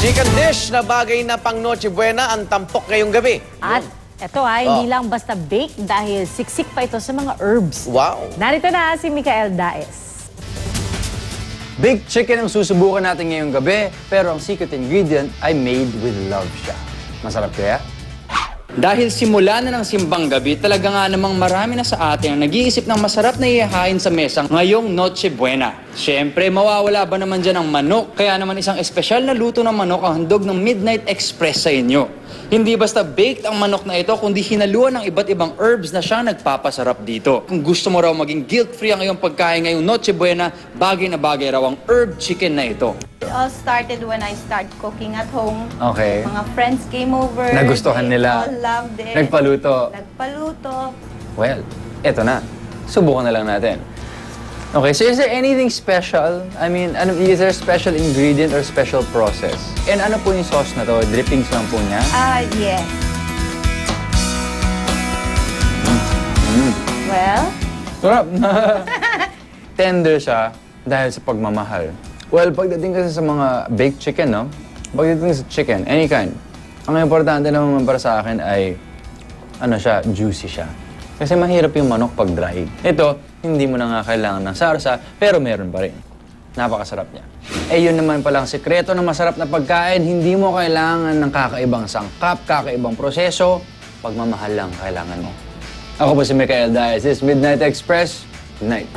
Chicken dish na bagay na pang Noche Buena ang tampok ngayong gabi. At eto hindi lang basta bake dahil siksik pa ito sa mga herbs. Wow! Narito na si Micael Daes. Baked chicken ang susubukan natin ngayong gabi, pero ang secret ingredient ay made with love siya. Masarap kaya? Dahil simula na ng simbang gabi, talaga nga namang marami na sa atin ang nag-iisip ng masarap na ihahain sa mesang ngayong Noche Buena. Siyempre, mawawala ba naman dyan ang manok? Kaya naman isang espesyal na luto ng manok ang handog ng Midnight Express sa inyo. Hindi basta baked ang manok na ito, kundi hinaluan ng iba't ibang herbs na siya nagpapasarap dito. Kung gusto mo raw maging guilt-free ang iyong pagkain ngayong Noche Buena, bagay na bagay raw ang herb chicken na ito. It all started when I started cooking at home. Okay. Mga friends came over. Nagustuhan they nila. all loved it. Nagpaluto. Nagpaluto. Well, eto na. Subukan na lang natin. Okay, so is there anything special? I mean, is there a special ingredient or special process? And ano po yung sauce na to? Drippings lang po niya? Yes. Well, Sarap! Tender siya dahil sa pagmamahal. Well, pagdating kasi sa mga baked chicken, no? Pagdating sa chicken, any kind, ang importante naman para sa akin ay, juicy siya. Kasi mahirap yung manok pag dried. Ito, hindi mo na nga kailangan ng sarsa, pero meron pa rin. Napakasarap niya. Eh, yun naman palang sikreto ng masarap na pagkain, hindi mo kailangan ng kakaibang sangkap, kakaibang proseso, pagmamahal lang kailangan mo. Ako po si Micael Daes, this is Midnight Express. Good night.